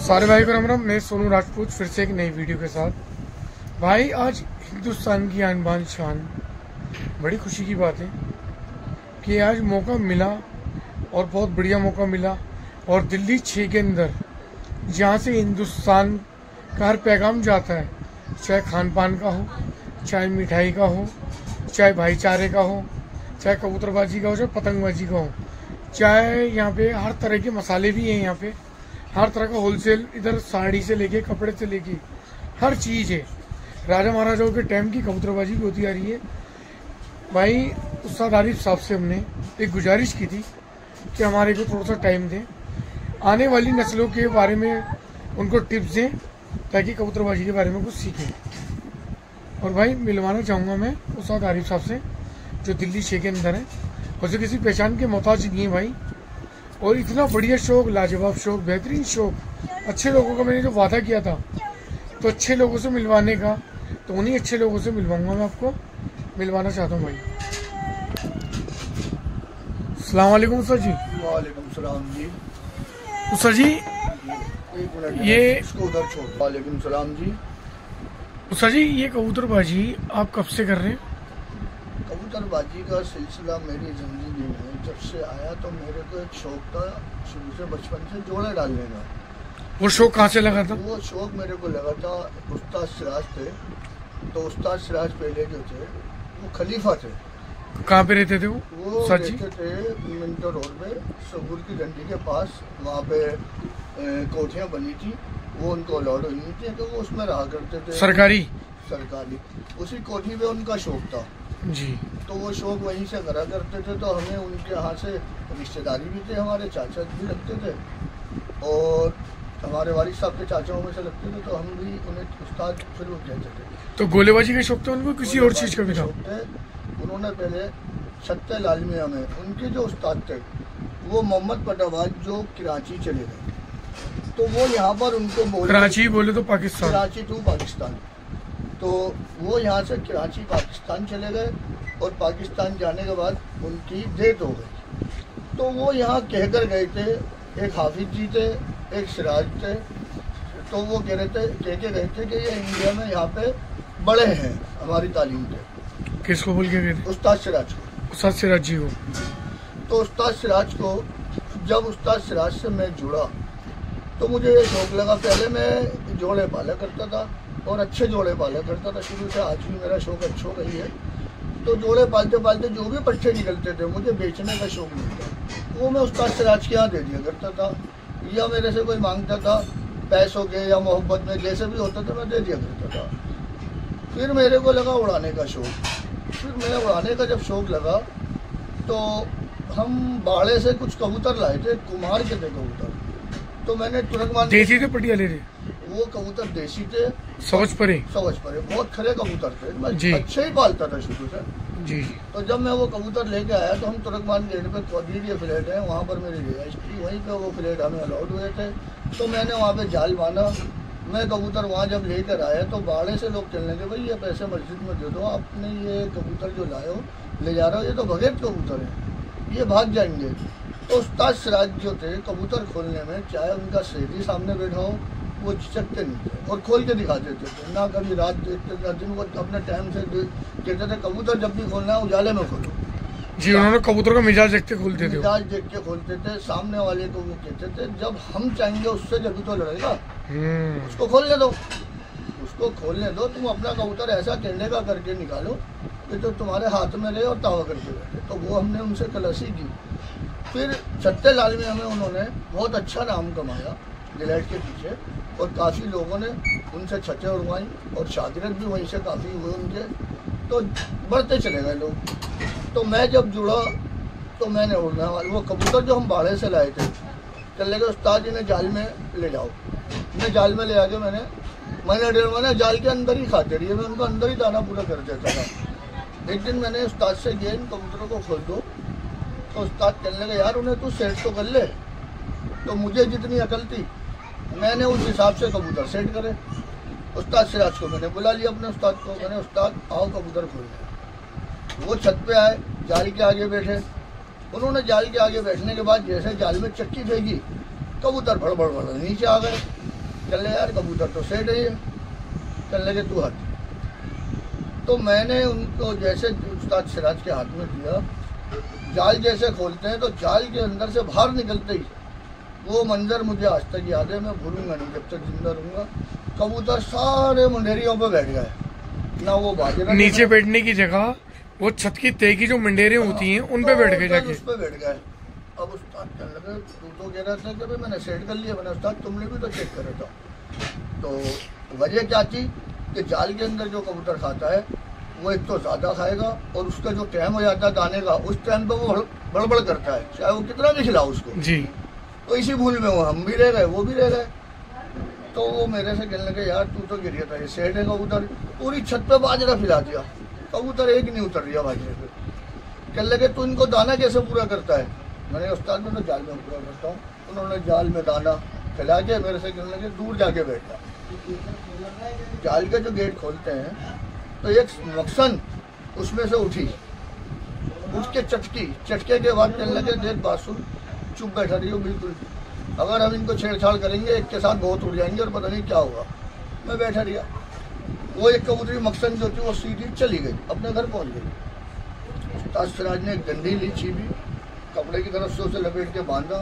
सारे भाई को राम राम। मैं सोनू राजपूत फिर से एक नई वीडियो के साथ। भाई आज हिंदुस्तान की आन बान शान, बड़ी खुशी की बात है कि आज मौका मिला और बहुत बढ़िया मौका मिला। और दिल्ली 6 के अंदर जहाँ से हिंदुस्तान का हर पैगाम जाता है, चाहे खान पान का हो, चाहे मिठाई का हो, चाहे भाईचारे का हो, चाहे कबूतरबाजी का हो, चाहे पतंगबाजी का हो, चाहे यहाँ पे हर तरह के मसाले भी हैं। यहाँ पे हर तरह का होलसेल, इधर साड़ी से लेके कपड़े से लेके हर चीज़ है। राजा महाराजाओं के टाइम की कबूतरबाजी भी होती आ रही है। भाई उस्ताद आरिफ साहब से हमने एक गुजारिश की थी कि हमारे को थोड़ा सा टाइम दें, आने वाली नस्लों के बारे में उनको टिप्स दें ताकि कबूतरबाजी के बारे में कुछ सीखें। और भाई मिलवाना चाहूँगा मैं उस्ताद आरिफ साहब से, जो दिल्ली 6 के अंदर है और जो किसी पहचान के मोहताज नहीं है भाई। और इतना बढ़िया शौक, लाजवाब शौक, बेहतरीन शौक, अच्छे लोगों का मैंने जो वादा किया था तो अच्छे लोगों से मिलवाने का, तो उन्हीं अच्छे लोगों से मिलवाऊंगा। मैं आपको मिलवाना चाहता हूँ भाई। अस्सलाम वालेकुम सर जी। वालेकुम सलाम जी। तो सर जी ये इसको उधर छोड़। वालेकुम सलाम जी। तो सर जी ये कबूतरबाजी आप कब से कर रहे हैं? कबूतरबाजी का सिलसिला मेरी जिंदगी में जब से आया तो मेरे को एक शौक था शुरू से, बचपन से जोड़े डालने का। वो शौक कहाँ से लगा था? वो शौक मेरे को लगा था, उस्ताद सिराज थे, तो उस्ताद सिराज पहले जो थे वो खलीफा थे। कहाँ पे रहते थे वो सर जी? रहते थे मिंटो रोड पे, सबुर की डंडी के पास। वहाँ पे कोठियाँ बनी थी, वो उनको अलाउड हुई थी तो वो उसमें रहा करते थे। सरकारी उसी कोठी पे उनका शौक था जी। तो वो शौक वहीं से करा करते थे। तो हमें उनके यहाँ से रिश्तेदारी भी थे, हमारे चाचा भी लगते थे और हमारे वालिद साहब के चाचाओं में से लगते थे, तो हम भी उन्हें उस्ताद फिर वो कहते थे। तो गोलेबाजी का शौक था उनको, किसी और चीज़ का भी था? उन्होंने पहले छत्ते लाल मियाँ में उनके जो उस्ताद थे वो मोहम्मद पटावाज, जो कराची चले गए, तो वो यहाँ पर उनको कराची बोले तो पाकिस्तान, कराची टू पाकिस्तान, तो वो यहाँ से कराची पाकिस्तान चले गए और पाकिस्तान जाने के बाद उनकी डेथ हो गई। तो वो यहाँ कहकर गए थे, एक हाफिज जी थे, एक सिराज थे, तो वो कह के गए थे कि ये इंडिया में यहाँ पे बड़े हैं हमारी तालीम के। किसको बोल के गए थे? उस्ताद सिराज को। उस्ताद सिराज जी को। तो उस्ताद सिराज को, जब उस्ताद सिराज से मैं जुड़ा तो मुझे ये शौक लगा। पहले मैं जोड़े पाला करता था और अच्छे जोड़े पाला करता था शुरू से, आज भी मेरा शौक अच्छा हो गई है। तो जोड़े पालते पालते जो भी पट्टे निकलते थे मुझे बेचने का शौक नहीं था, वो मैं उस्ताद सिराज के यहाँ दे दिया करता था, या मेरे से कोई मांगता था पैसों के या मोहब्बत में, जैसे भी होता था मैं दे दिया करता था। फिर मेरे को लगा उड़ाने का शौक। फिर मैं उड़ाने का जब शौक लगा तो हम बाड़े से कुछ कबूतर लाए थे, कुमार के थे कबूतर। तो मैंने तुरंत देसी थे पटियाले थे? वो कबूतर देसी थे, समझ पड़े बहुत खरे कबूतर थे, मैं अच्छे ही पालता था शुरू से जी। तो जब मैं वो कबूतर लेके आया तो हम तुरकमान गेट पे क्वाड्रीडिया फ्लैट है, वहाँ पर मेरी रिहाइश थी, वहीं पे वो फ्लैट हमें अलाउड हुए थे। तो मैंने वहाँ पे जाल बांधा। मैं कबूतर वहाँ जब लेकर आया तो बाड़े से लोग चलने के, भाई ये पैसे मस्जिद में दे दो, आपने ये कबूतर जो लाए हो ले जा रहे हो, ये तो बगैर कबूतर है, ये भाग जाएंगे। तो उस्ताद सिराज जो थे कबूतर खोलने में, चाहे उनका सेठी सामने बैठा हो, वो झिझकते नहीं थे और खोल के दिखा देते थे। ना कभी रात देखते थे, दिन को अपने टाइम से कहते थे कबूतर जब भी खोलना है उजाले में खोलो जी। उन्होंने कबूतर का मिजाज देख के खोलते थे, मिजाज देख के खोलते थे। सामने वाले को वो कहते थे जब हम चाहेंगे उससे जब तो लड़ेगा, उसको खोलने दो, उसको खोलने दो, तुम अपना कबूतर ऐसा कहने का करके निकालो कि तो तुम्हारे हाथ में रहे और तावा करके बैठे। तो वो हमने उनसे कलसी की। फिर छत्ते लाल में हमें उन्होंने बहुत अच्छा नाम कमाया डिलाइट के पीछे, और काफ़ी लोगों ने उनसे छतें उड़वाई और शागिर्द भी वहीं से काफ़ी हुए उनके, तो बढ़ते चले गए लोग। तो मैं जब जुड़ा तो मैंने उड़ना वाले वो कबूतर जो हम बाड़े से लाए थे, चले गए उस्ताद जी ने जाल में ले जाओ। मैं जाल में ले आके मैंने 1.5 महीने जाल के अंदर ही खाते रहिए, मैं उनको अंदर ही दाना पूरा कर देता था। एक दिन मैंने उस्ताद से किया इन कबूतरों को खोल दो, तो उस्ताद कहने लगे यार उन्हें तू सेट तो कर ले। तो मुझे जितनी अकल थी मैंने उस हिसाब से कबूतर सेट करे। उस्ताद सिराज को मैंने बुला लिया अपने उस्ताद को, मैंने उस्ताद आओ कबूतर खोलने। वो छत पे आए, जाल के आगे बैठे। उन्होंने जाल के आगे बैठने के बाद जैसे जाल में चक्की फेंकी, कबूतर भड़ नीचे आ गए। कह ले यार कबूतर तो सेट है, कहने लगे तू हट। तो मैंने उनको जैसे उस्ताद सिराज के हाथ में दिया, जाल जैसे खोलते हैं तो जाल के अंदर से बाहर निकलते ही वो मंजर मुझे आज तक याद है, मैं भूलूंगा नहीं जब तक जिंदा रहूंगा। कबूतर सारे मुंडेरियों पे बैठ गए, ना वो बाजरा नीचे बैठने की जगह वो छत की तय की जो मंडेरें होती हैं उन पे बैठ गए जाके, उस पे बैठ गए। अब उस्ताद कहने लगे तू तो कह रहा था कि भाई मैंने सेट कर लिया। मैंने उस्ताद तुमने भी तो चेक करा था। तो वजह क्या थी कि जाल के अंदर जो कबूतर खाता है वो एक तो ज़्यादा खाएगा और उसका जो टाइम हो जाता है दाने का, उस टाइम पे वो बड़बड़ करता है, चाहे वो कितना भी खिलाओ उसको जी। तो इसी भूल में वो हम भी रह गए, वो भी रह गए। तो वो मेरे से कहने लगे यार तू तो गिर था, ये सेट है कबूतर, पूरी छत पे बाजरा फैला दिया, कबूतर एक नहीं उतर रहा बाजरे पे। कहने लगे तू इनको दाना कैसे पूरा करता है? मैंने उस्ताद में तो जाल में पूरा करता हूँ। उन्होंने जाल में दाना फैला के मेरे से कहने लगे दूर जाके बैठा। जाल के जो गेट खोलते हैं तो एक मकसन उसमें से उठी, उठ के चटके के बाद कहने लगे देख बासु चुप बैठा रही हो बिल्कुल, अगर हम इनको छेड़छाड़ करेंगे एक के साथ बहुत उड़ जाएंगे और पता नहीं क्या होगा। मैं बैठा रहा। वो एक कबूतरी मकसन जो थी वो सीधी चली गई, अपने घर पहुंच गई। उस्ताद सिराज ने एक डंडी ली, छीबी कपड़े की तरफ से उसे लपेट के बांधा,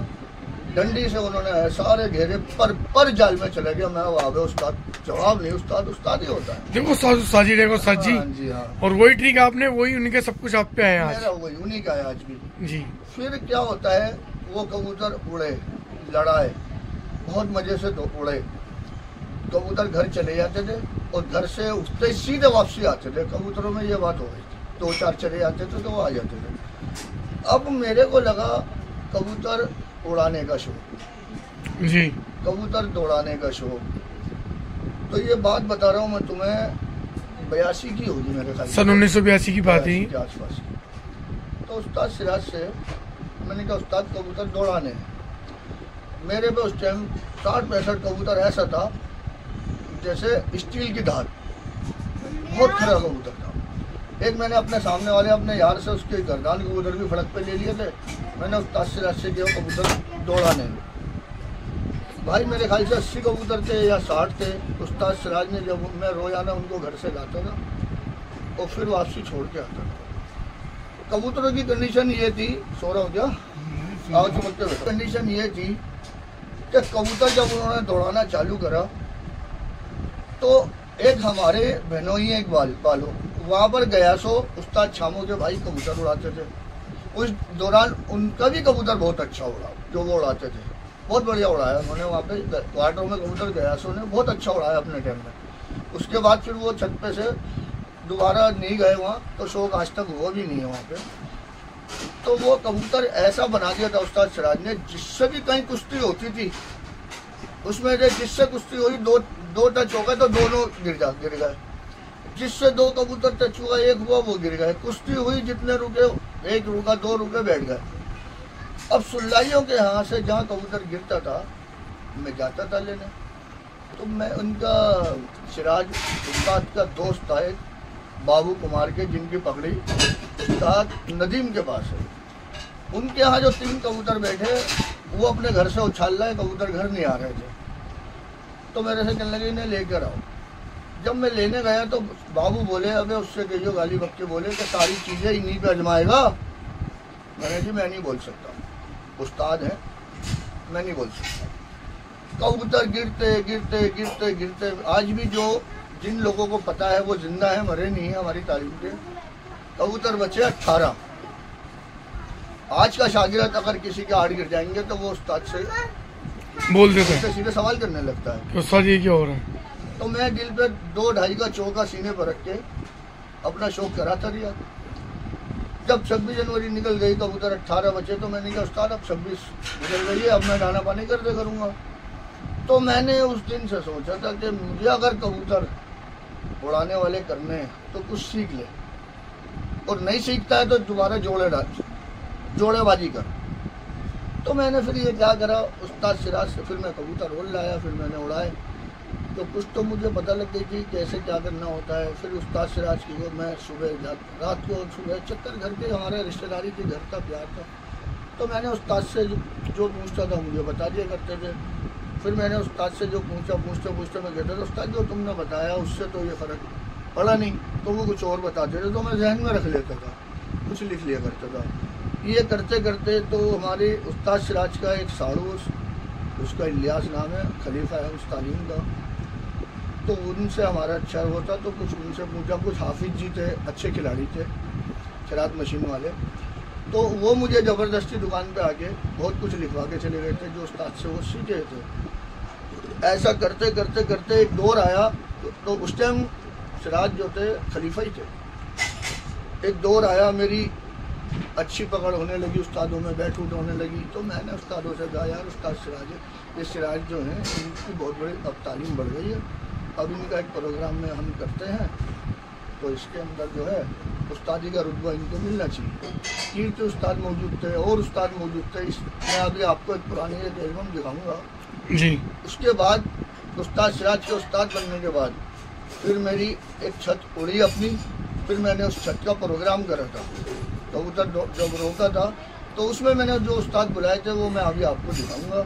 डंडी से उन्होंने सारे घेरे पर जाल में चले गया। मैं वहाँ पे उस्ताद जवाब नहीं, उस्ताद ही होता है। देखो उस्ताद जी, देखो सर जी, जी हाँ। और वही ट्रिक आपने, वही उनके सब कुछ आप पे आया आज, वही उन्हीं का है आज भी जी। फिर क्या होता है, वो कबूतर उड़े, लड़ाए, बहुत मजे से तो उड़े। कबूतर घर चले जाते थे और घर से उठते ही सीधे वापसी आते थे। कबूतरों में ये बात हो गई थी, 2-4 चले जाते थे तो वो आ जाते थे। अब मेरे को लगा कबूतर उड़ाने का शौक जी, कबूतर दौड़ाने का शौक। तो ये बात बता रहा हूँ मैं तुम्हें, 82 की होगी मेरे ख्याल, सन 1982 की बात है के आसपास। तो उस्ताद सिराज से मैंने कहा उस्ताद कबूतर दौड़ाने हैं। मेरे पे उस टाइम 60-65 कबूतर ऐसा था जैसे स्टील की धार, बहुत खरा कबूतर था। एक मैंने अपने सामने वाले अपने यार से उसके गर्दान कबूतर भी फड़क पे ले लिए थे। मैंने उस्ताद सिराज से किया कबूतर दौड़ाने। भाई मेरे ख्याल से 80 कबूतर थे या 60 थे। उस्ताद सिराज ने जब मैं रोजाना उनको घर से लाता था और फिर वापसी छोड़ के आता था। कबूतरों की कंडीशन ये थी, सो रहा हूँ क्या, आवाज समझते हुए, कंडीशन ये थी कि कबूतर जब उन्होंने दौड़ाना चालू करा तो एक हमारे बहनोई एक बालो वहाँ पर गया सो उस्ताद छामो के भाई कबूतर उड़ाते थे। उस दौरान उनका भी कबूतर बहुत अच्छा उड़ा, जो वो उड़ाते थे, बहुत बढ़िया उड़ाया उन्होंने। वहाँ पे क्वार्टर में कबूतर गया सो ने बहुत अच्छा उड़ाया अपने टाइम में। उसके बाद फिर वो छत पे से दोबारा नहीं गए वहाँ, तो शौक आज तक वो भी नहीं है वहाँ पे। तो वो कबूतर ऐसा बना दिया था उस्ताद सिराज ने, जिससे भी कहीं कुश्ती होती थी उसमें जिससे कुश्ती हुई दो टच हो गए तो दोनों गिर गए, जिससे 2 कबूतर टच हुआ, एक हुआ वो गिर गए। कुश्ती हुई, जितने रुके, 1 रुका, 2 रुके, बैठ गए। अब सुल्लाइयों के यहाँ से जहाँ कबूतर गिरता था मैं जाता था लेने। तो मैं उनका सिराज उस्ताद का दोस्त था एक बाबू कुमार के, जिनकी पकड़ी उस्ताद नदीम के पास है। उनके यहाँ जो 3 कबूतर बैठे वो अपने घर से उछाल रहे, कबूतर घर नहीं आ रहे थे। तो मेरे से कहने लगे इन्हें लेकर आओ। जब मैं लेने गया तो बाबू बोले अबे उससे कहियो, गाली बक्के बोले कि सारी चीज़ें इन्हीं पे आजमाएगा। मैंने जी मैं नहीं बोल सकता, उस्ताद है, मैं नहीं बोल सकता। कबूतर गिरते गिरते गिरते गिरते आज भी जो जिन लोगों को पता है वो जिंदा है, मरे नहीं है हमारी तारीफ के। कबूतर बचे 18। आज का शागिर्द अगर किसी के आड़ गिर जाएंगे तो वो उस्ताद से बोल देते हैं, सीधे सवाल करने लगता है उस्ताद ये क्या हो रहा है। तो मैं दिल पे 2-2.5 का चौका सीने पर रख के अपना शौक कराता रहा। जब 26 जनवरी निकल गई, कबूतर 18 बचे, तो मैंने कहा उस्ताद अब 26 निकल गई है, अब मैं दाना पानी कर दे करूँगा। तो मैंने उस दिन से सोचा था कि मुझे अगर कबूतर उड़ाने वाले करने हैं तो कुछ सीख ले, और नहीं सीखता है तो दोबारा जोड़ेबाजी कर। तो मैंने फिर ये क्या करा, उस्ताद सिराज से फिर मैं कबूतर और लाया, फिर मैंने उड़ाए। तो कुछ तो मुझे पता लग गई थी कैसे क्या करना होता है। फिर उस्ताद सिराज की मैं सुबह रात को सुबह चक्कर घर के, हमारे रिश्तेदारी के घर का प्यार था, तो मैंने उस्ताद से जो पूछता था मुझे बता दिया करते थे। फिर मैंने उस्ताद से जो पूछते मैं कहता था उस्ताद जो तुमने बताया उससे तो ये फ़र्क पड़ा नहीं, तो वो कुछ और बताते थे तो मैं जहन में रख लेता था, कुछ लिख लिया करता था। ये करते करते तो हमारे उस्ताद सिराज का एक साड़ू, उसका इलियास नाम है, खलीफा है उस तालीम का, तो उनसे हमारा अच्छा होता, तो कुछ उनसे पूछा, कुछ हाफिज जी थे, अच्छे खिलाड़ी थे खैरात मशीन वाले, तो वो मुझे ज़बरदस्ती दुकान पे आके बहुत कुछ लिखवा के चले गए थे जो उस्ताद से वो सीखे थे। ऐसा करते करते करते एक दौर आया, तो उस टाइम सिराज जो थे खलीफा ही थे। एक दौर आया, मेरी अच्छी पकड़ होने लगी, उस्तादों में बैठ उठ होने लगी, तो मैंने उस्तादों से कहा यार उस्ताद सिराज, ये सिराज जो है इनकी बहुत बड़ी अब तालीम बढ़ गई है, अब इनका एक प्रोग्राम में हम करते हैं, तो इसके अंदर जो है उस्तादी का रुतबा इनको मिलना चाहिए। कीर्ति उस्ताद मौजूद थे और उस्ताद मौजूद थे। मैं अभी आपको एक पुरानी एक एल्बम दिखाऊंगा जी। उसके बाद उस्ताद सिराज के उस्ताद बनने के बाद फिर मेरी एक छत उड़ी अपनी, फिर मैंने उस छत का प्रोग्राम करा था, कबूतर जब रोका था, तो उसमें मैंने जो उस्ताद बुलाए थे वो मैं अभी आपको दिखाऊंगा।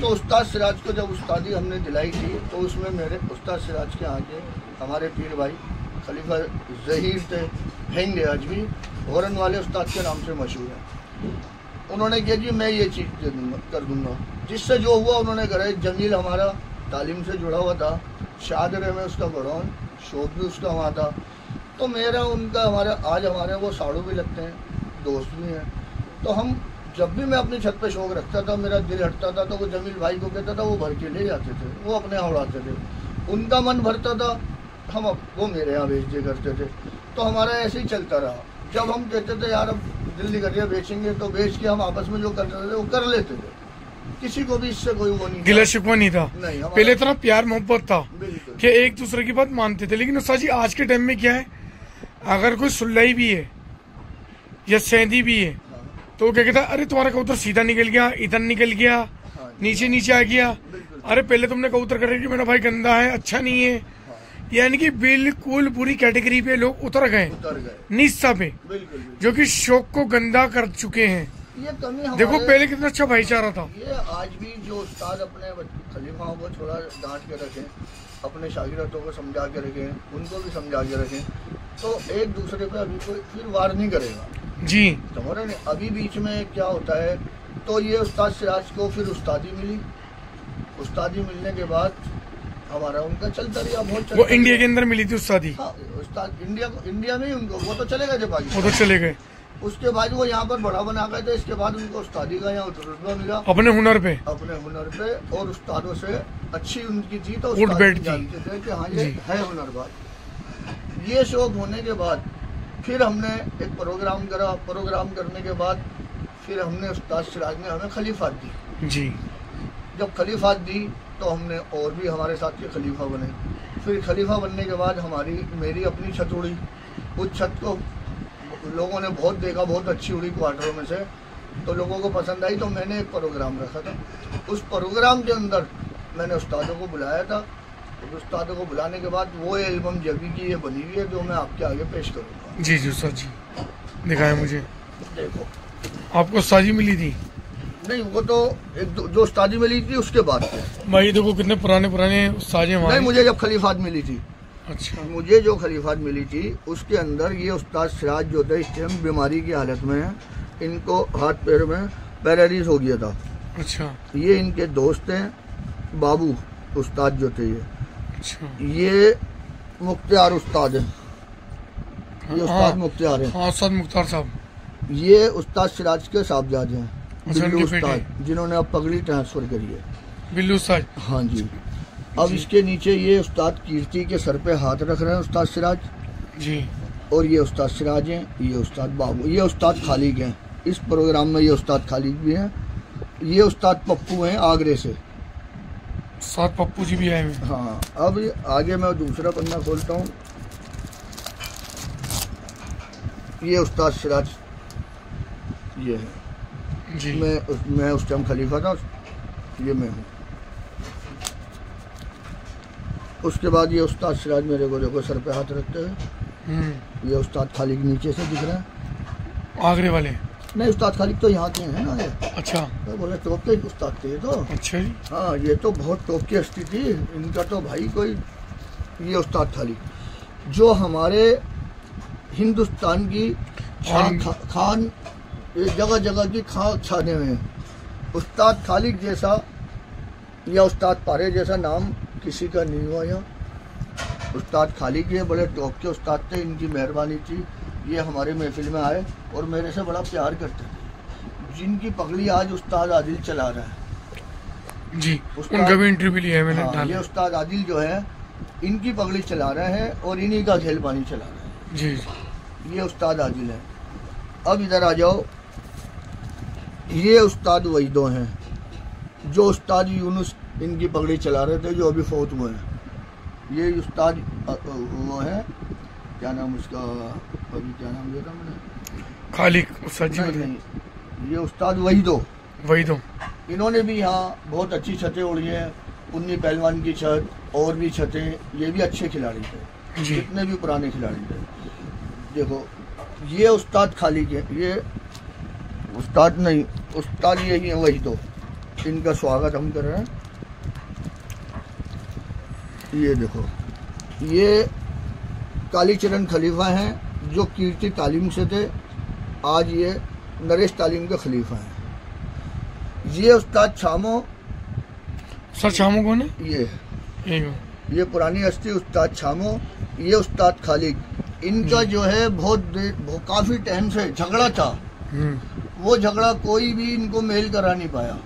तो उस्ताद सिराज को जब उस्तादी हमने दिलाई थी, तो उसमें मेरे उस्ताद सिराज के आगे हमारे पीर भाई खलीफा ज़हीर थे, हैंगे आज भी, औरन वाले उस्ताद के नाम से मशहूर है। उन्होंने कहा जी मैं ये चीज़ कर दूँगा, जिससे जो हुआ उन्होंने करा। जमील हमारा तालीम से जुड़ा हुआ था, शादरे में उसका बड़ौन, शौक भी उसका वहाँ था, तो मेरा उनका हमारा आज हमारे वो साड़ू भी लगते हैं, दोस्त भी हैं। तो हम जब भी मैं अपनी छत पे शौक रखता था, मेरा दिल हटता था, तो वो जमील भाई को कहता था, वो भर के ले जाते थे, वो अपने यहाँ उड़ाते थे। उनका मन भरता था, हम वो मेरे यहाँ बेच दिया करते थे। तो हमारा ऐसे ही चलता रहा। जब हम कहते थे यार अब दिल नहीं कर रहा बेचेंगे, तो बेच के हम आपस में जो करते थे वो कर लेते थे, किसी को भी इससे कोई वो नहीं, गिला शिकवा नहीं था। नहीं, पहले इतना प्यार मोहब्बत था कि एक दूसरे की बात मानते थे। लेकिन उस्ताद जी आज के टाइम में क्या है, अगर कोई सुल्लाई भी है या सेंधी भी है, तो क्या कहता है, अरे तुम्हारा कबूतर सीधा निकल गया, इधर निकल गया, नीचे नीचे आ गया, अरे पहले तुमने कबूतर कर कि मेरा भाई गंदा है, अच्छा नहीं है। यानी कि बिल्कुल पूरी कैटेगरी पे लोग उतर गए निस्सा पे, जो कि शौक को गंदा कर चुके हैं। ये कमी देखो पहले कितना अच्छा भाईचारा था। ये आज भी जो उस्ताद अपने खलीफाओं को थोड़ा डांट के रखें, अपने शागिर्दों को समझा के रखें, उनको भी समझा के रखें, तो एक दूसरे पे अभी कोई फिर वार नहीं करेगा जी। समझ रहे। अभी बीच में क्या होता है, तो ये उस्ताद सिराज को फिर उस्तादी मिली, उस्तादी मिलने के बाद हमारा उनका चलता रहा बहुत चलता। वो इंडिया के अंदर मिली थी उस्तादी। हाँ, उस्ताद इंडिया में ही उनको, वो तो चले गए थे पाकिस्तान, वो तो चले गए। उसके बाद वो यहाँ पर बड़ा बना गए थे। इसके बाद उनको उस्तादी का यहाँ रुतबा मिला अपने हुनर पे, और उस्तादों से अच्छी उनकी थी, तो उठ बैठ जानते थे कि हाँ ये है हुनरबाज। ये शौक होने के बाद फिर हमने एक प्रोग्राम करा। प्रोग्राम करने के बाद फिर हमने उस्ताद सिराज ने हमें खलीफात दी जी। जब खलीफात दी तो हमने और भी हमारे साथ के खलीफा बने। फिर खलीफा बनने के बाद मेरी अपनी छत उड़ी। उस छत को लोगों ने बहुत देखा, बहुत अच्छी उड़ी क्वार्टरों में से, तो लोगों को पसंद आई। तो मैंने एक प्रोग्राम रखा था। उस प्रोग्राम के अंदर मैंने उस्तादों को बुलाया था। तो उस्तादों को बुलाने के बाद वो एल्बम जबी की ये बनी हुई है, जो मैं आपके आगे पेश करूँगा। जी जी सर जी, दिखाएं मुझे। देखो, आपको उस्तादी मिली थी? नहीं, वो तो एक जो उस्तादी मिली थी उसके बाद भाई देखो कितने पुराने उस्ताद हैं। नहीं, मुझे जब खलीफात मिली थी, अच्छा, मुझे जो खलीफात मिली थी उसके अंदर ये उस्ताद सिराज जो थे इस टाइम बीमारी की हालत में है। इनको हाथ पैर में पैरालिस हो गया था। अच्छा, ये इनके दोस्त हैं बाबू उस्ताद जो थे ये। अच्छा, ये मुख्तियार उस्ताद है, ये उस्ताद मुख्तियार है। हाँ, उस्ताद मुख्तार साहब। ये उस्ताद सिराज के साहबजादे हैं, अच्छा, बिल्लू उस्ताद, जिन्होंने अब पगड़ी ट्रांसफर करी है। बिल्लू उस्ताद, हाँ जी। अब इसके नीचे ये उस्ताद कीर्ति के सर पे हाथ रख रहे हैं उस्ताद सिराज जी। और ये उस्ताद सिराज हैं, ये उस्ताद बाबू, ये उस्ताद खालिक हैं। इस प्रोग्राम में ये उस्ताद खालिक भी हैं। ये उस्ताद पप्पू हैं आगरे से, साथ पप्पू जी भी आए हैं। हाँ, अब आगे मैं दूसरा पन्ना खोलता हूँ। ये उस्ताद सिराज ये है जी। मैं उस टाइम खलीफा था, ये मैं हूँ। उसके बाद ये उस्ताद सिराज मेरे को देखो सर पे हाथ रखते हैं। ये उस्ताद खालिक नीचे से दिख रहा है, आगरे वाले। नहीं उस्ताद खालिक तो यहाँ के हैं ना ये। अच्छा, तो बोले टॉप के उस्ताद थे ये तो। अच्छा जी। हाँ ये तो बहुत टॉप की हस्ती थी इनका तो भाई कोई। ये उस्ताद खालिक जो हमारे हिंदुस्तान की खान जगह जगह की खान छाने हुए हैं। उस्ताद खालिक जैसा या उस्ताद पारे जैसा नाम किसी का नहीं हुआ यहाँ। उस्ताद खालिक ये बड़े टॉप के उस्ताद थे, इनकी मेहरबानी थी ये हमारे महफिल में आए और मेरे से बड़ा प्यार करते थे। जिनकी पगड़ी आज उस्ताद आदिल चला रहा है जी, उनका भी इंटरव्यू लिया है मैंने। हाँ, ये उस्ताद आदिल जो है इनकी पगड़ी चला रहे हैं और इन्हीं का खेल पानी चला रहे हैं जी। ये उस्ताद आदिल है। अब इधर आ जाओ, ये उस्ताद वहीदो हैं जो उस्ताद यूनुस इनकी पगड़ी चला रहे थे जो अभी फौत हुए हैं। ये उस्ताद वो है, क्या नाम उसका, अभी क्या नाम लिया था मैंने, खालिक उस्ताद जी। नहीं, ये उस्ताद वहीदो। इन्होंने भी यहाँ बहुत अच्छी छतें उड़ी हैं। उन्नी पहलवान की छत और भी छतें, ये भी अच्छे खिलाड़ी थे, जितने भी पुराने खिलाड़ी थे। देखो ये उस्ताद खालिक है, ये उस्ताद नहीं, उस्ताद यही है वहीदो। इनका स्वागत हम कर रहे हैं। ये देखो ये कालीचरण खलीफा हैं जो कीर्ति तालीम से थे, आज ये नरेश तालीम के खलीफा हैं। ये उस्ताद छामो। सर छामो कौन है? ये पुरानी हस्ती उस्ताद छामो। ये उस्ताद खालिक, इनका जो है बहुत काफी टाइम से झगड़ा था। वो झगड़ा कोई भी इनको मेल करा नहीं पाया।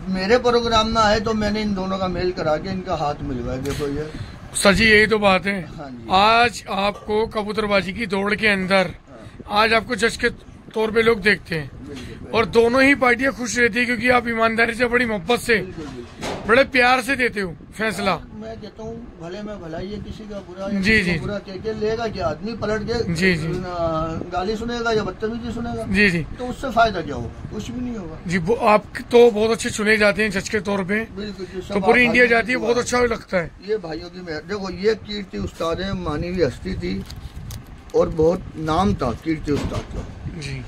मेरे प्रोग्राम में आए तो मैंने इन दोनों का मेल करा के इनका हाथ मिलवाया। देखो ये सर जी, यही तो बात है। हाँ जी। आज आपको कबूतरबाजी की दौड़ के अंदर आज आपको जज के तौर पे लोग देखते हैं और दोनों ही पार्टियां खुश रहती है क्योंकि आप ईमानदारी से, बड़ी मोहब्बत से, बड़े प्यार से देते हो फैसला। मैं कहता हूँ भले में भलाई है, किसी का बुरा जी जी बुरा कह के लेगा क्या आदमी, पलट के जी जी गाली सुनेगा या बदतमीजी सुनेगा। जी जी, तो उससे फायदा क्या होगा? कुछ भी नहीं होगा जी। आप तो बहुत अच्छे चुने जाते हैं जज के तौर पे, बिल्कुल। तो पूरी इंडिया जाती है, बहुत अच्छा लगता है। ये भाइयों की मेहर। देखो ये कीर्ति उस्ताद है, मानी हुई हस्ती थी और बहुत नाम था कीर्ति उस्ताद का जी।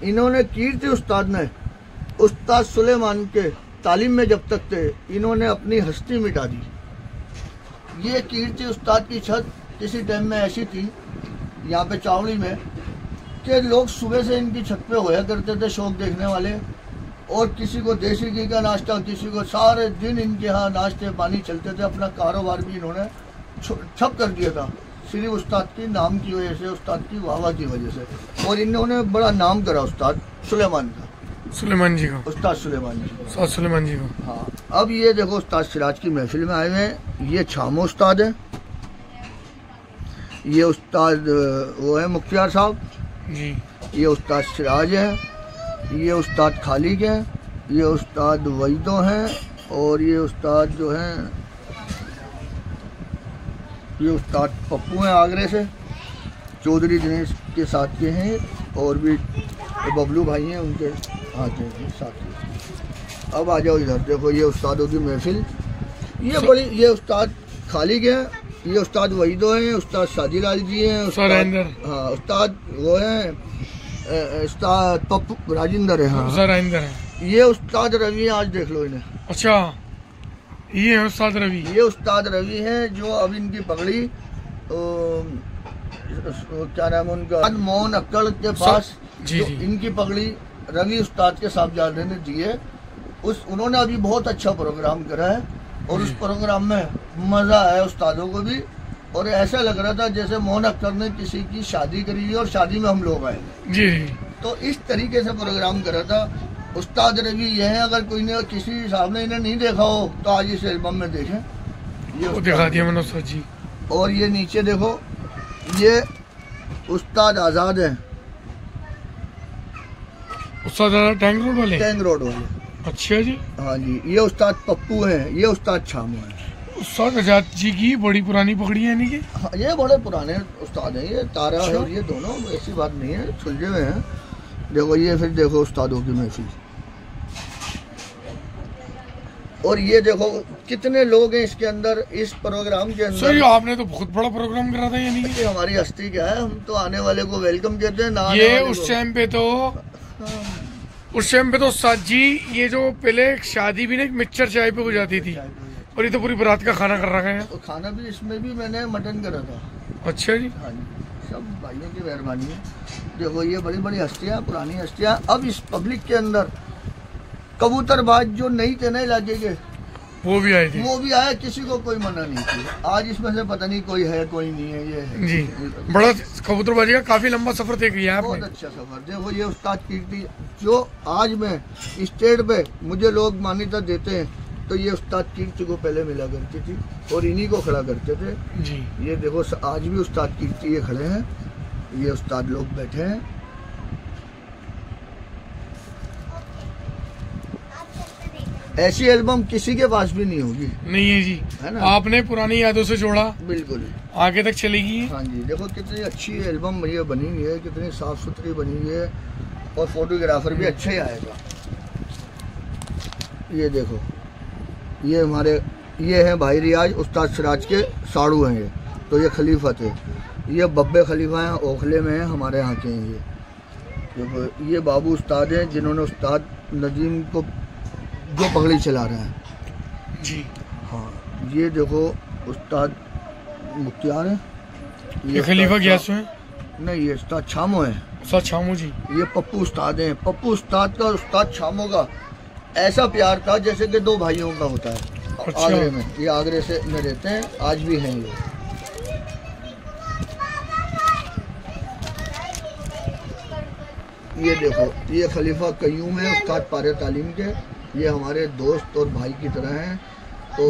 इन्होंने कीर्ति उस्ताद ने उस्ताद सुलेमान के तालीम में जब तक थे, इन्होंने अपनी हस्ती मिटा दी। ये कीर्ति उस्ताद की छत किसी टाइम में ऐसी थी यहाँ पे चावड़ी में कि लोग सुबह से इनकी छत पे होया करते थे, शौक देखने वाले। और किसी को देसी घी का नाश्ता, किसी को सारे दिन इनके यहाँ नाश्ते पानी चलते थे। अपना कारोबार भी इन्होंने ठप कर दिया था सिर्फ उस्ताद की नाम की वजह से, उस्ताद की वाहवा की वजह से। और इन्होंने बड़ा नाम करा उस्ताद सुलेमान का, सुलेमान जी को, उस्ताद सुलेमान जी को, उस्ताद सुलेमान जी को। हाँ। अब ये देखो उस्ताद सिराज की महफिल में आए हुए हैं। ये छामो उस्ताद है, ये उस्ताद वो है मुख्तियार साहब जी। ये उस्ताद सिराज है, ये उस्ताद खालिक है, ये उस्ताद वहीदो हैं और ये उस्ताद जो हैं ये उस्ताद पप्पू हैं आगरे से, चौधरी दिनेश के साथ के हैं और भी बबलू भाई हैं उनके आते हैं साथ। अब आ जाओ इधर, देखो ये उस्तादों की महफिल। ये बड़ी, ये उस्ताद खालिक है, ये उस्ताद वहीदो हैं, उस्ताद साजीलाल जी हैं, उस्ताद हाँ उस्ताद वो हैं, उस्ताद पप्पू राजेंद्र है। हाँ ये उस्ताद रवि, आज देख लो इन्हें। अच्छा, ये है उस्ताद रवि। ये उस्ताद रवि हैं जो अब इनकी पगड़ी क्या नाम है उनका, मोहन अक्कड़ के पास जी, जो जी। इनकी पगड़ी रवि उस्ताद के साहबजादे ने दी है। उन्होंने अभी बहुत अच्छा प्रोग्राम करा है और उस प्रोग्राम में मजा आया उस्तादों को भी। और ऐसा लग रहा था जैसे मोहन अख्तर ने किसी की शादी करी है और शादी में हम लोग आए जी। तो इस तरीके से प्रोग्राम करा था। उस्ताद रवि ये है, अगर कोई ने किसी साहब ने इन्हें नहीं देखा हो तो आज इस एल्बम में देखें, ये दिखा दिया मैंने उस्ताद जी। और ये नीचे देखो, ये उस्ताद आजाद है, उस्ताद टैंक रोड वाले। टैंक रोड वाले, अच्छा जी। हाँ जी। ये उस्ताद पप्पू हैं, ये उस्ताद छामो है। उस्ताद आजाद जी की बड़ी पुरानी पगड़ी है यानी कि। हाँ, ये बड़े पुराने उस्ताद हैं, ये तारा है और ये दोनों, ऐसी बात नहीं है, सुलझे हुए हैं। देखो ये, फिर देखो उस्तादों की महफिल। और ये देखो कितने लोग हैं इसके अंदर, इस प्रोग्राम के अंदर। सर आपने तो बहुत बड़ा प्रोग्राम करा था यानी कि। हमारी हस्ती क्या है, हम तो आने वाले को वेलकम कहते हैं ना। ये उस टाइम पे तो उस टाइम पे तो उस्ताद जी ये जो पहले शादी भी ना मिक्सचर चाय पे हो जाती थी, और ये तो पूरी बारात का खाना कर रखा है। तो खाना भी इसमें भी मैंने मटन करा था। अच्छा जी। हाँ जी, सब भाइयों की मेहरबानी है। देखो ये बड़ी बड़ी हस्तियाँ, पुरानी हस्तियाँ। अब इस पब्लिक के अंदर कबूतरबाज जो नहीं थे ना इलाके के, वो भी आए थे। वो भी आए, किसी को कोई मना नहीं थी। आज इसमें से पता नहीं कोई है कोई नहीं है। ये है जी, बड़ा कबूतरबाजी का काफी लंबा सफर तय किया है आपने। बहुत अच्छा सफर। देखो ये उस्ताद कीर्ति, जो आज मैं स्टेट पे मुझे लोग मान्यता देते हैं, तो ये उस्ताद कीर्ति को पहले मिला करती थी और इन्हीं को खड़ा करते थे जी। ये देखो आज भी उस्ताद कीर्ति ये खड़े हैं, ये उस्ताद लोग बैठे हैं। ऐसी एल्बम किसी के पास भी नहीं होगी। नहीं है जी, है ना। आपने पुरानी यादों से जोड़ा, बिल्कुल आगे तक चलेगी। हाँ जी, देखो कितनी अच्छी एल्बम ये बनी हुई है, कितनी साफ सुथरी बनी हुई है, और फोटोग्राफर भी अच्छा ही आएगा। ये देखो, ये हमारे ये हैं भाई रियाज, उस्ताद सिराज के साड़ू हैं ये। तो ये खलीफा थे, ये बब्बे खलीफा हैं, ओखले में हैं, हमारे यहाँ के हैं ये। देखो ये बाबू उस्ताद हैं जिन्होंने उस्ताद नजीम को जो पगड़ी चला रहे हैं जी। हाँ, ये देखो उस्ताद मुख्तियार है, ये खलीफा ग्यासु है। नहीं, ये उस्ताद छामो है। उस्ताद छामो जी। ये पप्पू उस्ताद हैं। पप्पू उस्ताद का उस्ताद छामो का ऐसा प्यार था जैसे कि दो भाइयों का होता है। अच्छा। आगरे में, ये आगरे से में रहते हैं, आज भी हैं ये देखो, ये खलीफा कयूम है, उस्ताद पारे तालीम के। ये हमारे दोस्त और भाई की तरह हैं। तो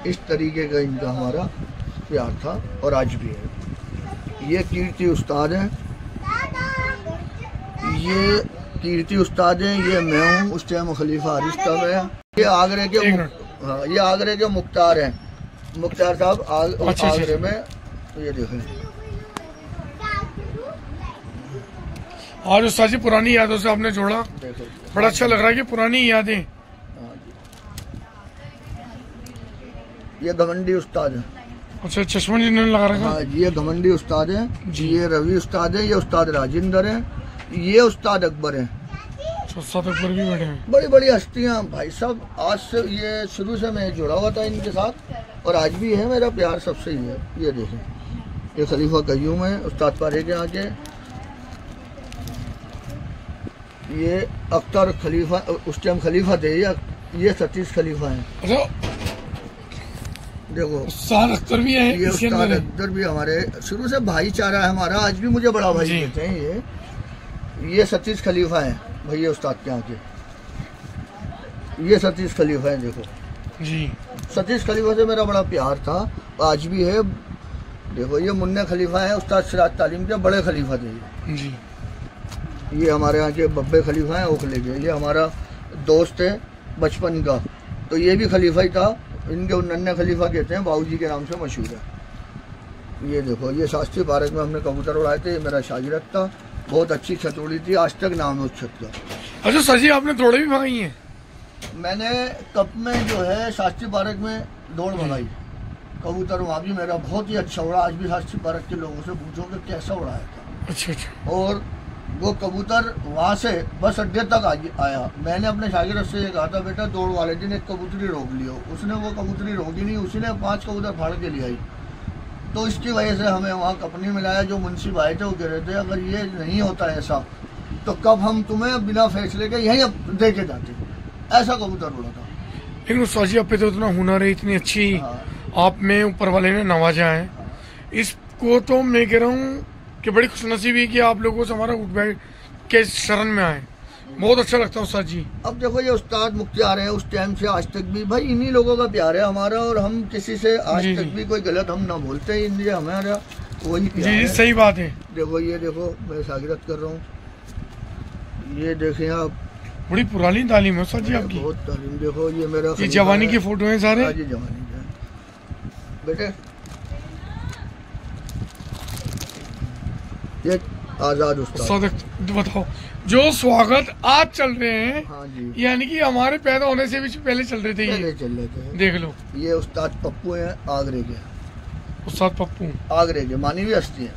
इस तरीके का इनका हमारा प्यार था और आज भी है। ये कीर्ति उस्ताद हैं, ये कीर्ति उस्ताद हैं, ये मैं हूँ, उस टाइम खलीफा रिश्ता में। ये आगरे के हाँ, ये आगरे के मुख्तार हैं, मुख्तार साहब आगरे में। तो ये देखें, आज उस्ताद जी पुरानी यादों से आपने जोड़ा, बड़ा अच्छा लग रहा है कि पुरानी यादें। ये घमंडी उस्ताद है। अच्छा, चश्मा जिन्होंने लगा रखा। हाँ, ये घमंडी उस्ताद है जी। ये रवि उस्ताद है, ये उस्ताद राजेंद्र है, ये उस्ताद अकबर है। उस्ताद अकबर भी बैठे हैं। बड़ी बड़ी हस्तियाँ भाई साहब। आज से ये शुरू से मैं जुड़ा हुआ था इनके साथ और आज भी है, मेरा प्यार सबसे ही है। ये देखें, ये खलीफा कयूम है, उस्ताद पारे के आगे। ये अख्तर खलीफा, उस टाइम खलीफा थे, ये सतीश खलीफा है। देखो उस्ताद अख्तर भी है, ये उस्ताद अख्तर भी हमारे शुरू से भाईचारा है हमारा, आज भी मुझे बड़ा भाई कहते हैं। ये सतीश खलीफा है भैया उस्ताद के यहाँ के, ये सतीश खलीफा है। देखो जी, सतीश खलीफा से मेरा बड़ा प्यार था, आज भी है। देखो ये मुन्ना खलीफा है, उस्ताद सिराज तालीम के बड़े खलीफा थे जी। ये हमारे यहाँ के बब्बे खलीफा हैं, ओखले के। ये हमारा दोस्त है बचपन का, तो ये भी खलीफा ही था। इनके नन्हे खलीफा कहते हैं, बाबूजी के नाम से मशहूर है। ये देखो, ये शास्त्री पार्क में हमने कबूतर उड़ाए थे, ये मेरा शागिर्द था, बहुत अच्छी छत उड़ी थी, आज तक नाम है उस छत का। अच्छा सर जी, आपने दौड़े भी भगाई हैं? मैंने कप में जो है शास्त्री पार्क में दौड़ भगाई कबूतर, वहाँ भी मेरा बहुत ही अच्छा उड़ा। आज भी शास्त्री पार्क के लोगों से पूछो कि कैसा उड़ाया था। अच्छा अच्छा। और वो कबूतर वहाँ से बस अड्डे तक आया। मैंने अपने शागिर्द से ये कहा था, बेटा दौड़ वाले दिन एक कबूतरी रोक लियो। उसने वो कबूतरी रोकी नहीं, उसी ने 5 कबूतर फाड़ के ले आई। तो इसकी वजह से हमें वहाँ कपनी मिलाया। जो मुंशी भाई थे वो कह रहे थे, अगर ये नहीं होता ऐसा तो कब हम तुम्हें बिना फैसले के यहीं दे के जाते। ऐसा कबूतर उड़ा था। लेकिन उस्ताद जी, आप पे तो इतना हुनर है, इतनी अच्छी आप में ऊपर वाले ने नवाजा है। इसको तो मैं कह रहा हूँ कि बड़ी खुशनसीबी कि आप लोगों से हमारा उठ बैठ के शरण में आए, बहुत अच्छा लगता है उस्ताद जी। अब देखो ये उस्ताद मुख्तियार है, उस टाइम से आज तक भी भाई इन्हीं लोगों का प्यार है हमारा, और हम किसी से आज तक भी कोई गलत हम ना बोलते हैं। इनलिए हमारा वही प्यार है। सही बात है। देखो ये देखो, मैं शागिर्द कर रहा हूँ, ये देखें आप, बड़ी पुरानी तालीम है उस्ताद जी आपकी। बहुत तालीम। देखो ये मेरा, ये जवानी की फोटो है सारे। ये जवानी के बेटे, ये आजाद उस्ताद। बताओ, जो स्वागत आज चल रहे हैं, हाँ जी, यानी कि हमारे पैदा होने से भी पहले चल रहे थे। पहले चल रहे थे। देख लो, ये उस्ताद पप्पू हैं, आगरे के। उस्ताद पप्पू आगरे के मानवीय हस्ती हैं।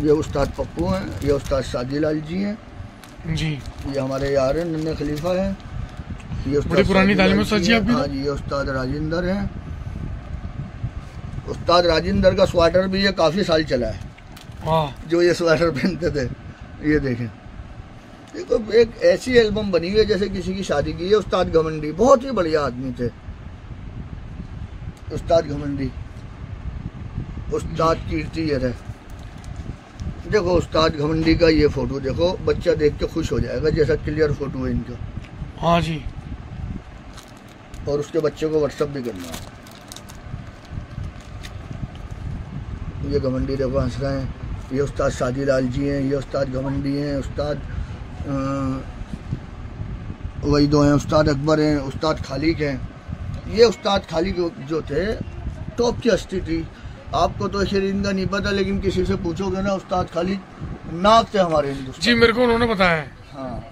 ये उस्ताद पप्पू हैं, ये उस्ताद शादी लाल जी हैं, जी। ये हमारे यार हैं, नन्हे खलीफा है। ये बड़ी पुरानी तालीम है सर जी आपकी। हाँ जी, ये उस्ताद राजिंदर हैं। उस्ताद राजिंदर का स्वेटर भी ये काफ़ी साल चला है। वाह। जो ये स्वेटर पहनते थे, ये देखें। देखो एक ऐसी एल्बम बनी हुई है जैसे किसी की शादी की है। उस्ताद घमंडी बहुत ही बढ़िया आदमी थे, उस्ताद घमंडी। उस्ताद कीर्ति ये है। देखो उस्ताद घमंडी का ये फोटो देखो, बच्चा देख के खुश हो जाएगा, जैसा क्लियर फोटो है इनका। हाँ जी। और उसके बच्चे को व्हाट्सअप भी करना है। ये घमंडी देखो हंस रहे हैं। ये उस्ताद शादी लाल जी हैं, ये उस्ताद घमंडी हैं, उस्ताद वही दो हैं, उस्ताद अकबर हैं, उस्ताद खालिक हैं। ये उस्ताद खालिक जो थे टॉप की हस्ती थी। आपको तो शरीर का नहीं पता, लेकिन किसी से पूछोगे ना, उस्ताद खालिक नाक थे हमारे हिंदुस्तान। जी मेरे को उन्होंने बताया है। हाँ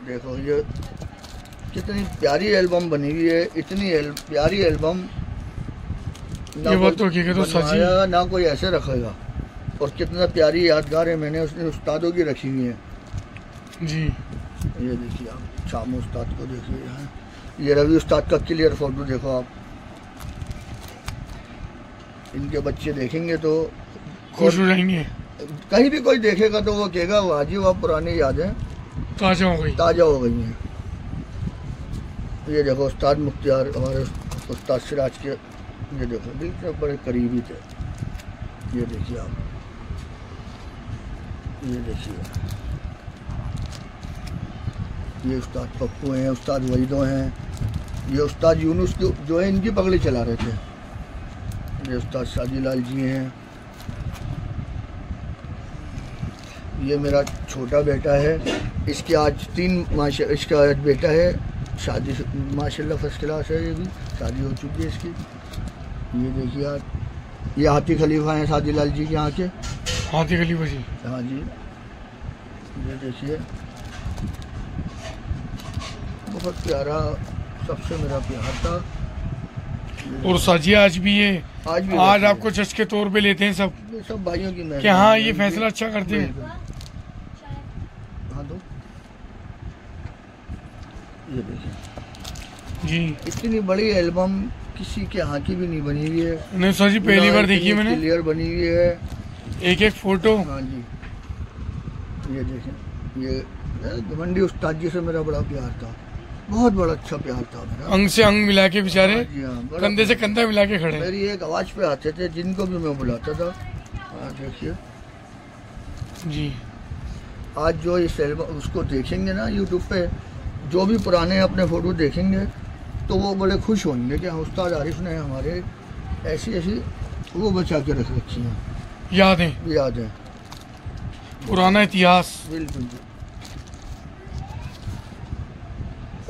देखो ये कितनी प्यारी एल्बम बनी हुई है, इतनी प्यारी एल्बम ये बात तो हकीकत तो सच है, ना कोई ऐसे रखेगा। और कितना प्यारी यादगार है, मैंने उसने उस्तादों की रखी हुई है जी। ये देखिए आप, शाम उस्ताद को देखिए यहाँ। ये रवि उस्ताद का क्लियर फोटो देखो आप। इनके बच्चे देखेंगे तो खुश हो जाएंगे। कहीं भी कोई देखेगा तो वो कहेगा वाह जी वाह, पुरानी यादें ताज़ा हो गई, ताज़ा हो गई हैं। ये देखो उस्ताद मुख्तियार, हमारे उस्ताद सिराज के, ये देखो बिल्कुल बड़े करीबी थे। ये देखिए आप, ये देखिए ये उस्ताद पप्पू हैं, उस्ताद वहीदो हैं। ये उस्ताद यूनुस जो है इनकी पगड़ी चला रहे थे। ये उस्ताद शादी लाल जी हैं। ये मेरा छोटा बेटा है, इसके आज इसका आज बेटा है, शादी माशाल्लाह फर्स्ट क्लास है। ये भी शादी हो चुकी है इसकी। ये देखिए आप, ये हाथी खलीफा हैं शादी लाल जी के यहाँ के। हाथी खलीफा जी। हाँ जी, ये देखिए बहुत प्यारा, सबसे मेरा प्यार था। और साजी आज भी ये आज आपको जज के तौर पे लेते हैं सब भाइयों की कि हाँ ये फैसला अच्छा करते हैं। हाँ दो, ये देखिए जी, इतनी बड़ी एल्बम किसी के यहाँ की भी नहीं बनी हुई है। नहीं सर जी, पहली बार देखी है मैंने। क्लियर बनी हुई है, एक एक फोटो। हाँ जी, ये देखें। ये घमंडी उस्ताद जी से मेरा बड़ा प्यार था, बहुत बड़ा अच्छा प्यार था मेरा। अंग से अंग मिला के बेचारे, कंधे से कंधा मिला के खड़े। मेरी एक आवाज पे आते थे जिनको भी मैं बुलाता था। देखिए जी, आज जो इस एल्बम उसको देखेंगे ना यूट्यूब पे, जो भी पुराने अपने फोटो देखेंगे तो वो बड़े खुश होंगे कि उस्ताद आरिफ ने हमारे ऐसी ऐसी वो बचा के रख रखी हैं, यादें, पुराना इतिहास। बिल्कुल।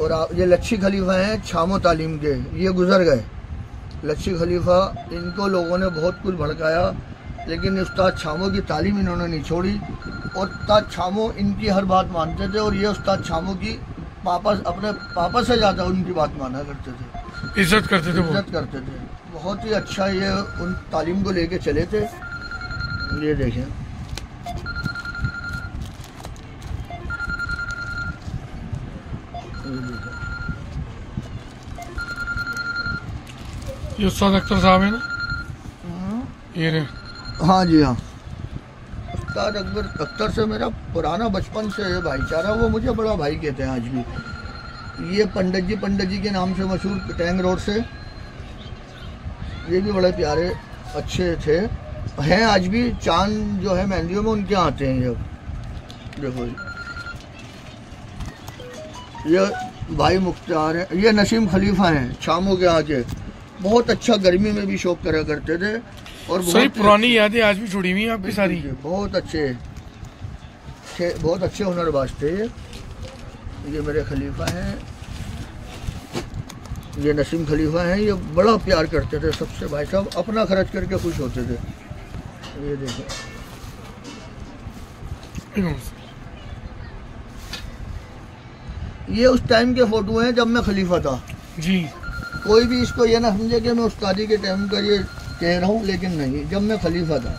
और आप ये लच्छी खलीफा हैं छामो तालीम के, ये गुजर गए। लच्छी खलीफा, इनको लोगों ने बहुत कुछ भड़काया, लेकिन उस्ताद छामो की तालीम इन्होंने नहीं छोड़ी। और उस्ताद छामो इनकी हर बात मानते थे, और ये उस्ताद छामो की अपने पापा से ज़्यादा उनकी बात माना करते थे, इज्जत करते थे। बहुत ही अच्छा ये उन तालीम को लेके चले थे। ये देखें, ये उस्ताद अख्तर साहब है ना, ये रे। हाँ जी हाँ, उस्ताद अख्तर से मेरा पुराना बचपन से है भाईचारा, वो मुझे बड़ा भाई कहते हैं आज भी। ये पंडित जी के नाम से मशहूर टैंग रोड से, ये भी बड़े प्यारे अच्छे थे, हैं आज भी। चांद जो है मेहंदियों में उनके आते हैं। ये देखो, ये भाई मुख्तार है, ये नसीम खलीफा हैं छामो के आके, बहुत अच्छा गर्मी में भी शौक करा करते थे। और सही पुरानी यादें आज भी जुड़ी हुई हैं आपकी सारी। बहुत अच्छे हुनरबाज थे। ये मेरे खलीफा हैं, ये नसीम खलीफा हैं। ये बड़ा प्यार करते थे सबसे, भाई साहब अपना खर्च करके खुश होते थे। ये देखो, ये उस टाइम के फोटो हैं जब मैं खलीफा था जी। कोई भी इसको ये ना समझे कि मैं उस्तादी के टाइम का ये कह रहा हूँ, लेकिन नहीं, जब मैं खलीफा था।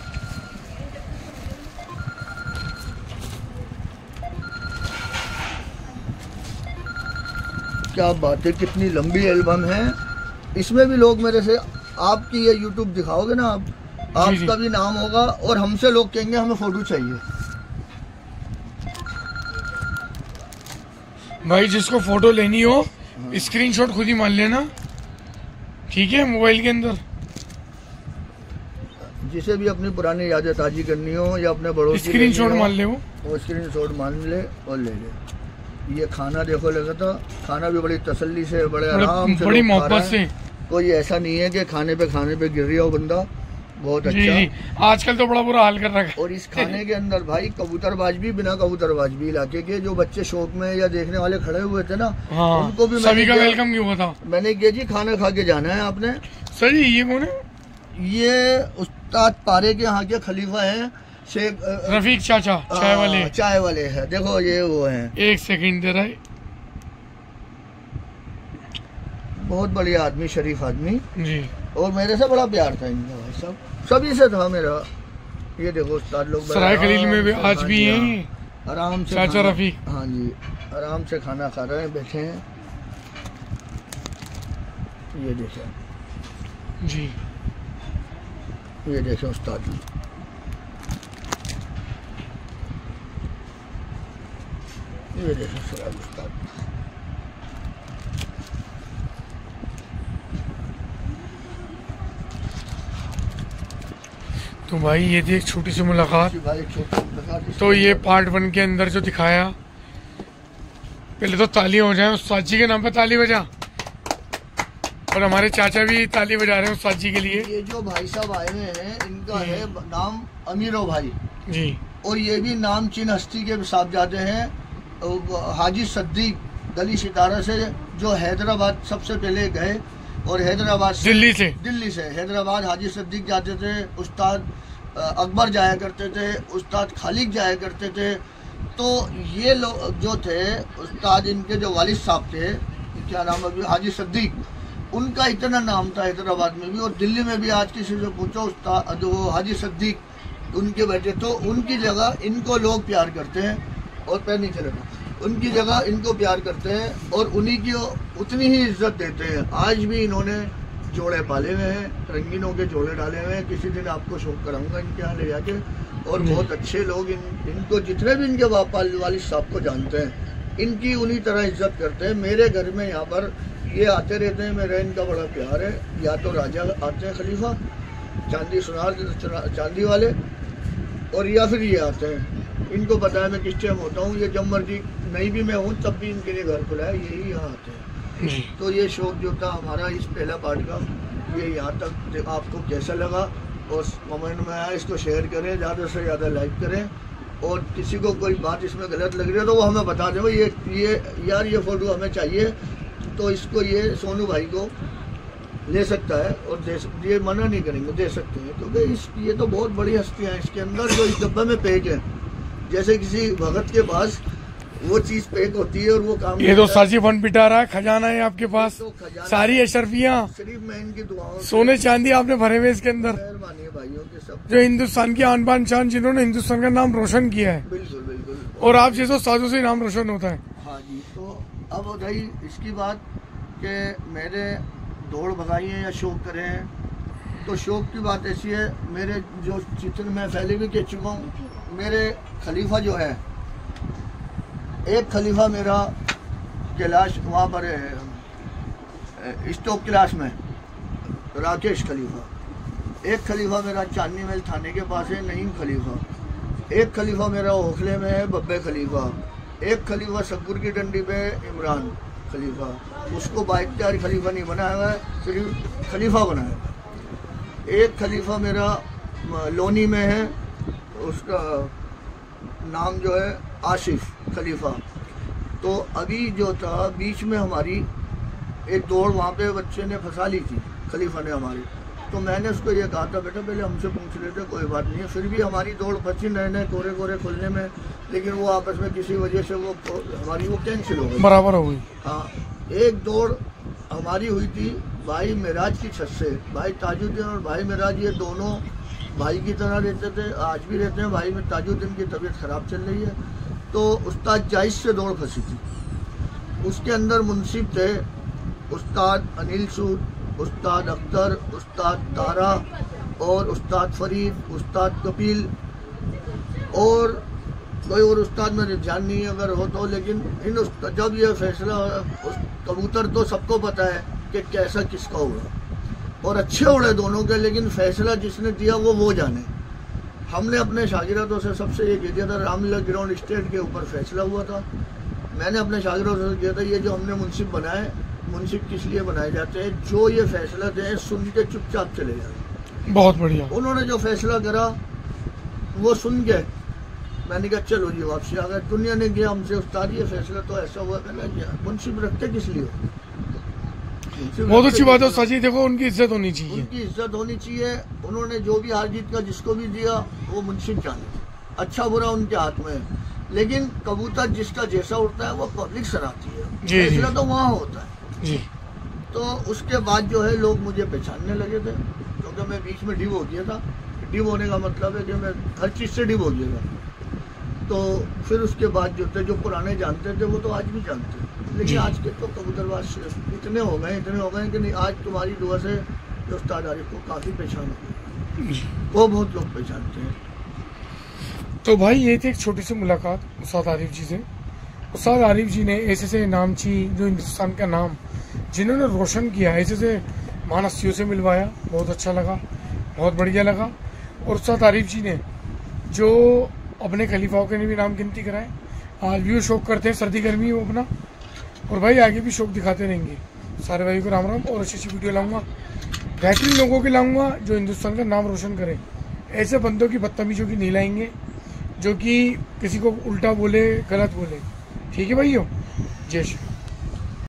क्या बात है, कितनी लंबी एल्बम है। इसमें भी लोग मेरे से, आपकी ये यूट्यूब दिखाओगे ना आप, आपका भी नाम होगा और हमसे लोग कहेंगे हमें फोटो चाहिए। भाई जिसको फोटो लेनी हो स्क्रीनशॉट खुद ही मान लेना, ठीक है, मोबाइल के अंदर। जिसे भी अपनी पुरानी यादें ताजी करनी हो या अपने बड़ों की स्क्रीनशॉट मान ले, वो स्क्रीनशॉट मान ले और ले ले। ये खाना देखो लगा था, खाना भी बड़ी तसल्ली से, बड़े आराम से, बड़ी मोहब्बत से। कोई ऐसा नहीं है कि खाने पे गिर रहा हो बंदा। बहुत अच्छा। आजकल तो बड़ा बुरा हाल कर रखा है। और इस खाने के अंदर भाई कबूतरबाज भी, बिना कबूतरबाज भी, इलाके के जो बच्चे शौक में या देखने वाले खड़े हुए थे ना, हाँ, उनको भी सभी का वेलकम क्यों हुआ था। मैंने किया जी खाना खा के जाना है आपने। सर जी ये कौन है? ये उस्ताद पारे के यहाँ के खलीफा है, शेख रफीक चाचा, चाय वाले है। देखो ये वो है। एक सेकंड दे रहा है। बहुत बढ़िया आदमी, शरीफ आदमी जी। और मेरे से बड़ा प्यार था इनका भाई साहब, सभी से था मेरा। ये देखो उस्ताद लोग सराय खलील में भी आज भी हैं आराम से चाचा रफीक। हाँ जी, आराम से खाना खा रहे हैं, बैठे हैं। ये देखें जी, ये देखें उस्ताद, ये देखें सराय उस्ताद। तो भाई ये थी एक छोटी सी मुलाकात। तो ये पार्ट 1 के अंदर जो दिखाया, पहले तो तालियां हो जाए उस्ताद जी के नाम पे, ताली बजा। और हमारे चाचा भी ताली बजा रहे हैं उस्ताद जी के लिए। ये जो भाई साहब आए हुए हैं इनका है नाम अमीरो भाई जी, और ये भी नाम चीन हस्ती के साथ जाते हैं, हाजी सद्दीक गली सितारा से, जो हैदराबाद सबसे पहले गए। और हैदराबाद से, दिल्ली से हैदराबाद हाजी सद्दीक जाते थे, उस्ताद अकबर जाया करते थे, उस्ताद खालिद जाया करते थे। तो ये लोग जो थे उस्ताद, इनके जो वालिद साहब थे, क्या नाम अभी, हाजी सद्दीक, उनका इतना नाम था हैदराबाद में भी और दिल्ली में भी। आज किसी से पूछो उस्ताद जो हाजी सद्दीक उनके बेटे, तो उनकी जगह इनको लोग प्यार करते हैं। और पैर नहीं चलेगा, उनकी जगह इनको प्यार करते हैं और उन्हीं की उतनी ही इज्जत देते हैं। आज भी इन्होंने जोड़े पाले हुए हैं, रंगीनों के जोड़े डाले हुए हैं। किसी दिन आपको शौक कराऊंगा इनके यहाँ ले जाके। और बहुत अच्छे लोग इनको, जितने भी इनके वालिद साहब को जानते हैं, इनकी उन्हीं तरह इज्जत करते हैं। मेरे घर में यहाँ पर ये आते रहते हैं, मेरा इनका बड़ा प्यार है। या तो राजा आते हैं खलीफा, चांदी सुनार चांदी वाले, और या फिर ये आते हैं। इनको पता है मैं किस टाइम होता हूँ, ये जब मर्जी नहीं भी मैं हूँ तब भी इनके लिए घर खुला है, यही यहाँ आते हैं। तो ये शौक जो था हमारा इस पहला पार्ट का, ये यहाँ तक। आपको कैसा लगा और कमेंट में आया, इसको शेयर करें, ज़्यादा से ज़्यादा लाइक करें। और किसी को कोई बात इसमें गलत लग रही है तो वो हमें बता दें, भाई ये यार ये फ़ोटो हमें चाहिए, तो इसको ये सोनू भाई को ले सकता है और ये मना नहीं करेंगे, दे सकते हैं। क्योंकि ये तो बहुत बड़ी हस्तियाँ हैं इसके अंदर, जो इस डब्बे में पैक है। जैसे किसी भगत के पास वो चीज पैक होती है और वो काम। ये तो साजी फंड पिटा रहा है, खजाना है आपके पास, तो सारी अशरफियाँ, सिर्फ मैं इनकी दुआओं, सोने चांदी आपने भरे हुए इसके अंदर। मेहरबानी है भाइयों के सब, जो हिंदुस्तान की आन बान शान, जिन्होंने हिंदुस्तान का नाम रोशन किया है। बिल्कुल बिल्कुल। और आप जैसे साजों से नाम रोशन होता है। हाँ जी। तो अब रही इसकी बात कि मेरे दौड़ भगाई है या शौक करे हैं, तो शौक की बात ऐसी है, मेरे जो चित्र मैं पहले भी कह चुका हूँ, मेरे खलीफा जो है, एक खलीफा मेरा कैलाश वहाँ पर है स्टॉक क्लास में, राकेश खलीफा। एक खलीफा मेरा चांदनी महल थाने के पास है, नईम खलीफा। एक खलीफा मेरा ओखले में है, बब्बे खलीफा। एक खलीफा सक्कुर की डंडी पे इमरान खलीफा, उसको बाइख्तियार खलीफा नहीं बनाया हुआ है, सिर्फ खलीफा बनाया है। एक खलीफा मेरा लोनी में है, उसका नाम जो है आसिफ खलीफा। तो अभी जो था बीच में हमारी एक दौड़ वहाँ पे बच्चे ने फंसा ली थी खलीफा ने हमारी, तो मैंने उसको ये कहा था, बेटा पहले हमसे पूछ लेते, कोई बात नहीं है। फिर भी हमारी दौड़ फंसी नए कोरे कोरे खुलने में, लेकिन वो आपस में किसी वजह से वो हमारी वो कैंसिल हो गई, बराबर हो गई। हाँ, एक दौड़ हमारी हुई थी भाई मेराज की छत से। भाई ताजुद्दीन और भाई मेराज ये दोनों भाई की तरह रहते थे, आज भी रहते हैं। भाई में ताजुद्दीन की तबीयत ख़राब चल रही है, तो उस्ताद जायज़ से दौड़ फंसी थी। उसके अंदर मुंसिफ थे उस्ताद अनिल सूद, उस्ताद अख्तर, उस्ताद तारा और उस्ताद फरीद, उस्ताद कपिल और कोई और उस्ताद मेरे ध्यान नहीं है अगर हो तो। लेकिन जब ये फैसला, कबूतर तो सबको पता है कि कैसा किसका हुआ और अच्छे उड़े दोनों के, लेकिन फैसला जिसने दिया वो जाने। हमने अपने शागिर्दों से सबसे ये कह दिया था, रामलीला ग्राउंड स्टेट के ऊपर फैसला हुआ था, मैंने अपने शागिर्दों से किया था ये जो हमने मुंसिफ बनाए, मुंसिफ किस लिए बनाए जाते हैं, जो ये फैसला दें सुन के चुपचाप चले जाए। बहुत बढ़िया। उन्होंने जो फैसला करा वो सुन के मैंने कहा चलो जी वापसी आ गए। दुनिया ने किया हमसे उस्ताद ये फैसला तो ऐसा हुआ, कहना मुंसिफ रखते किस लिए हो। बहुत अच्छी बात है उस्ताद जी, देखो उनकी इज्जत होनी चाहिए, उनकी इज्जत होनी चाहिए। उन्होंने जो भी हार जीत का जिसको भी दिया वो मुंसिफ जाने, अच्छा बुरा उनके हाथ में है। लेकिन कबूतर जिसका जैसा उड़ता है वो पब्लिक सराहती है, फैसला तो वहाँ होता है जी। तो उसके बाद जो है लोग मुझे पहचानने लगे थे, क्योंकि मैं बीच में डिव हो गया था। डिव होने का मतलब है कि मैं हर चीज़ से डिव हो गया था। तो फिर उसके बाद जो थे, जो पुराने जानते थे वो तो आज भी जानते हैं, लेकिन आज के तो कबूतरबाज इतने हो गए कि नहीं, आज तुम्हारी दुआ से जो उस्ताद आरिफ को काफ़ी पहचान हो गई, वो बहुत लोग पहचानते हैं। तो भाई ये थी एक छोटी सी मुलाकात उस्ताद आरिफ जी से। उस्ताद आरिफ जी ने ऐसे से नामची जो हिंदुस्तान का नाम जिन्होंने रोशन किया, ऐसे से महानस्तियों से मिलवाया, बहुत अच्छा लगा, बहुत बढ़िया लगा। और उस्ताद आरिफ जी ने जो अपने खलीफाओं के भी नाम गिनती कराए, आज भी वो शौक करते हैं, सर्दी गर्मी वो अपना, और भाई आगे भी शौक दिखाते रहेंगे। सारे भाई को राम राम, और अच्छी अच्छी वीडियो लाऊंगा, बेहतरीन लोगों के लाऊंगा जो हिंदुस्तान का नाम रोशन करें। ऐसे बंदों की बदतमीजों की नहीं लाएंगे जो कि किसी को उल्टा बोले, गलत बोले। ठीक है भाइयों, जय श्री।